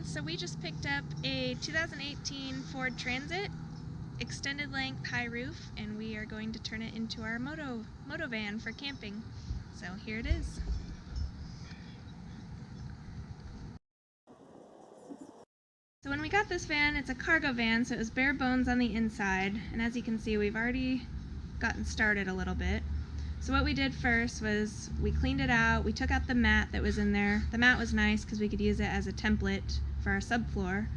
So we just picked up a 2018 Ford Transit extended length high roof, and we are going to turn it into our motovan for camping. So here it is. So when we got this van, it's a cargo van, so it was bare bones on the inside, and as you can see, we've already gotten started a little bit. So what we did first was we cleaned it out, we took out the mat that was in there. The mat was nice because we could use it as a template for our subfloor.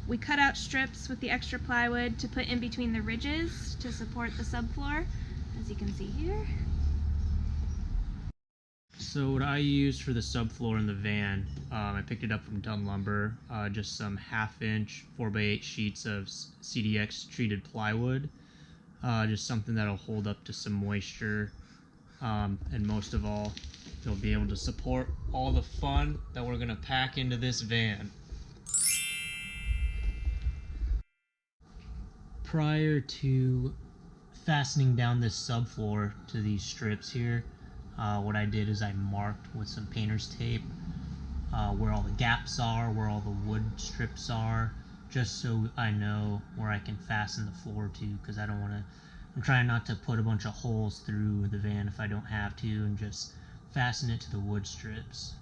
We cut out strips with the extra plywood to put in between the ridges to support the subfloor, as you can see here. So what I used for the subfloor in the van, I picked it up from Dunn Lumber, just some 1/2 inch 4x8 sheets of CDX treated plywood, just something that'll hold up to some moisture, and most of all, it'll be able to support all the fun that we're gonna pack into this van. Prior to fastening down this subfloor to these strips here, what I did is I marked with some painter's tape where all the gaps are, where all the wood strips are, just so I know where I can fasten the floor to, because I don't want to, I'm trying not to put a bunch of holes through the van if I don't have to, and just fasten it to the wood strips.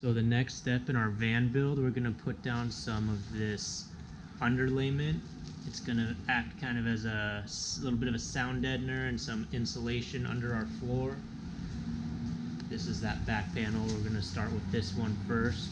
So the next step in our van build, we're going to put down some of this underlayment. It's going to act kind of as a little bit of a sound deadener and some insulation under our floor. This is that back panel. We're going to start with this one first.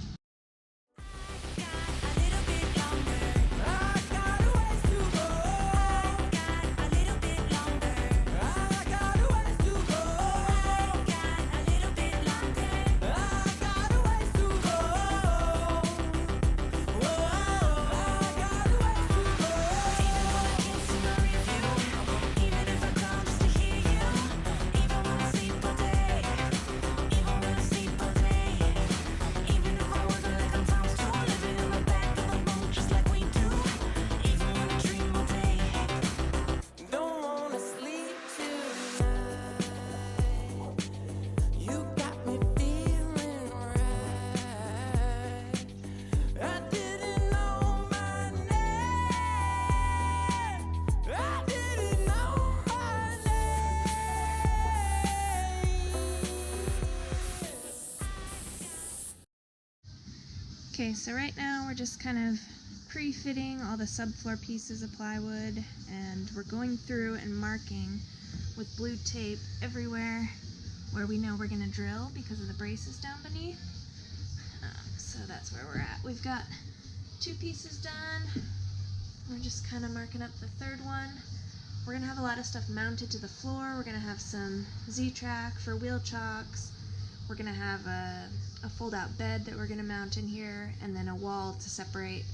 Okay, so right now we're just kind of pre-fitting all the subfloor pieces of plywood, and we're going through and marking with blue tape everywhere where we know we're going to drill because of the braces down beneath. So that's where we're at. We've got 2 pieces done. We're just kind of marking up the 3rd one. We're going to have a lot of stuff mounted to the floor. We're going to have some Z-track for wheel chocks. We're going to have a fold-out bed that we're going to mount in here, and then a wall to separate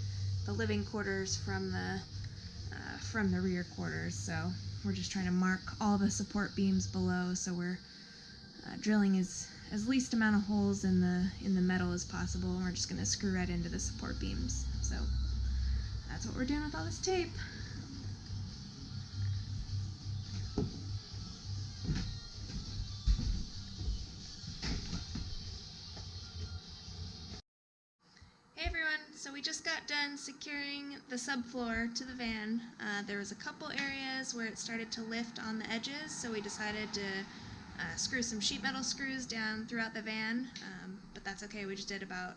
the living quarters from the rear quarters. So we're just trying to mark all the support beams below, so we're drilling as least amount of holes in the metal as possible, and we're just going to screw right into the support beams. So that's what we're doing with all this tape. Hey everyone, so we just got done securing the subfloor to the van. There was a couple areas where it started to lift on the edges, so we decided to screw some sheet metal screws down throughout the van, but that's okay. We just did about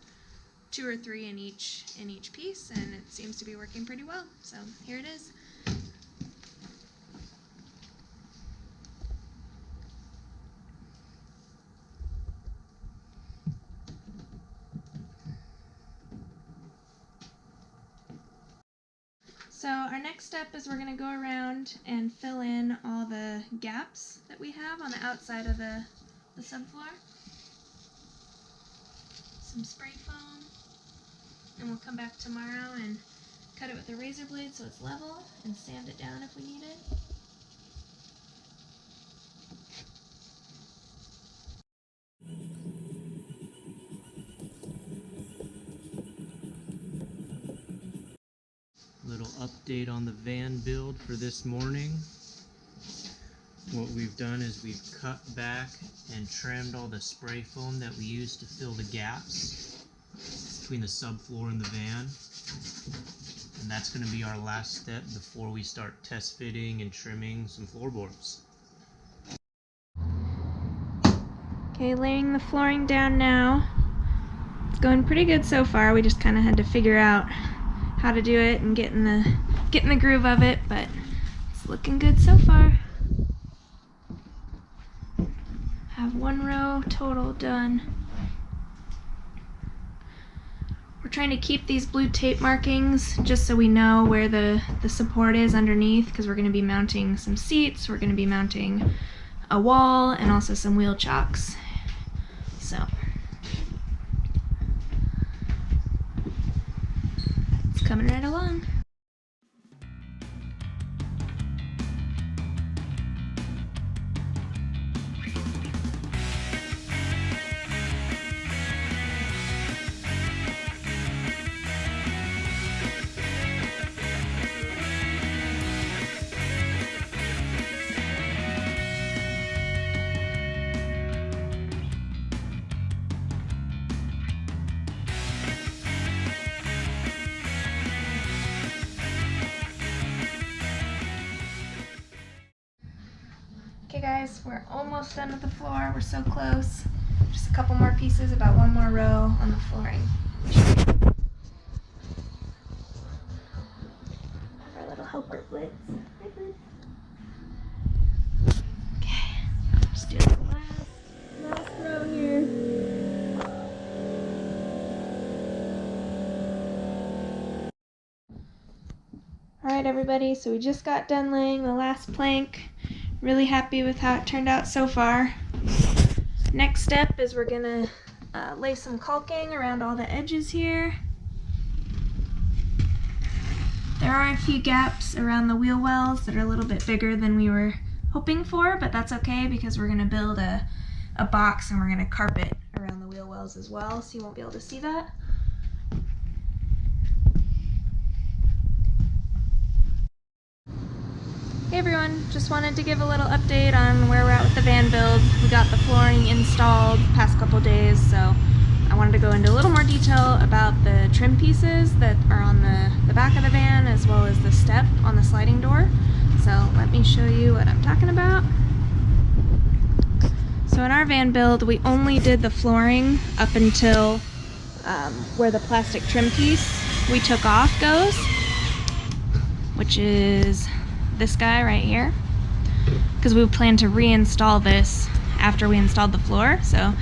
2 or 3 in each piece, and it seems to be working pretty well. So here it is. So our next step is we're going to go around and fill in all the gaps that we have on the outside of the subfloor. Some spray foam, and we'll come back tomorrow and cut it with a razor blade so it's level, and sand it down if we need it. Little update on the van build for this morning. What we've done is we've cut back and trimmed all the spray foam that we used to fill the gaps. between the subfloor and the van. And that's going to be our last step before we start test fitting and trimming some floorboards. Okay, laying the flooring down now. It's going pretty good so far. We just kind of had to figure out how to do it and get in the groove of it, but it's looking good so far. Have one row total done. We're trying to keep these blue tape markings just so we know where the support is underneath, because we're going to be mounting some seats, we're going to be mounting a wall, and also some wheel chocks. So it's coming right along. Okay guys, we're almost done with the floor. We're so close. Just a couple more pieces, about one more row on the flooring. Our little helper blitz. Hi, Blitz. Okay, just do the last row here. Alright everybody, so we just got done laying the last plank. Really happy with how it turned out so far. Next step is we're gonna lay some caulking around all the edges here. There are a few gaps around the wheel wells that are a little bit bigger than we were hoping for, but that's okay because we're gonna build a box and we're gonna carpet around the wheel wells as well, so you won't be able to see that. Hey everyone, just wanted to give a little update on where we're at with the van build. We got the flooring installed the past couple days, so I wanted to go into a little more detail about the trim pieces that are on the back of the van as well as the step on the sliding door. So let me show you what I'm talking about. So in our van build, we only did the flooring up until where the plastic trim piece we took off goes, which is this guy right here, because we plan to reinstall this after we installed the floor. So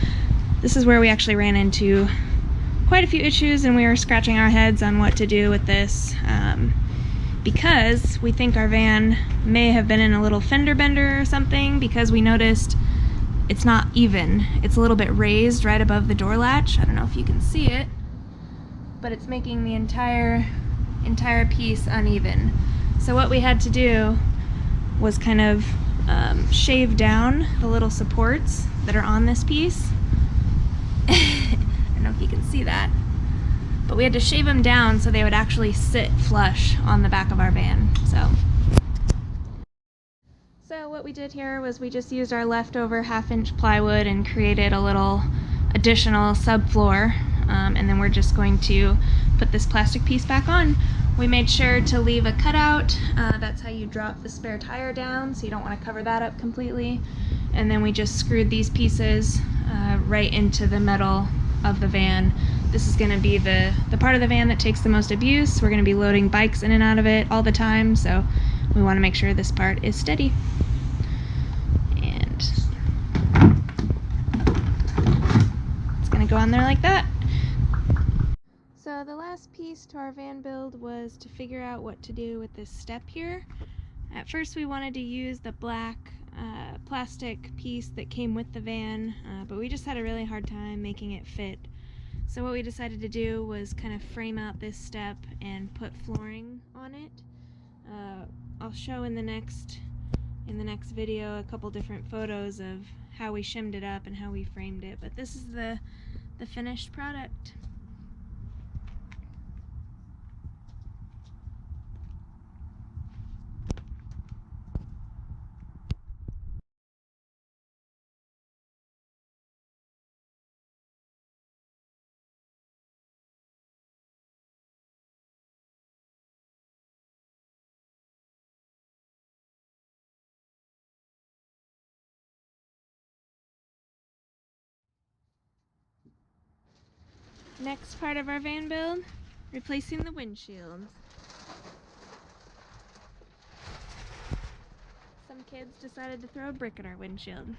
this is where we actually ran into quite a few issues and we were scratching our heads on what to do with this, because we think our van may have been in a little fender bender or something, because we noticed it's not even. It's a little bit raised right above the door latch. I don't know if you can see it, but it's making the entire piece uneven. So what we had to do was kind of shave down the little supports that are on this piece. I don't know if you can see that, but we had to shave them down so they would actually sit flush on the back of our van. So what we did here was we just used our leftover 1/2-inch plywood and created a little additional subfloor, and then we're just going to put this plastic piece back on. We made sure to leave a cutout. That's how you drop the spare tire down, so you don't want to cover that up completely. And then we just screwed these pieces right into the metal of the van. This is going to be the part of the van that takes the most abuse. We're going to be loading bikes in and out of it all the time, so we want to make sure this part is steady. And it's going to go on there like that. So the last piece to our van build was to figure out what to do with this step here. At first we wanted to use the black plastic piece that came with the van, but we just had a really hard time making it fit. So what we decided to do was kind of frame out this step and put flooring on it. I'll show in the next video a couple different photos of how we shimmed it up and how we framed it, but this is the finished product. Next part of our van build, replacing the windshield. Some kids decided to throw a brick at our windshield.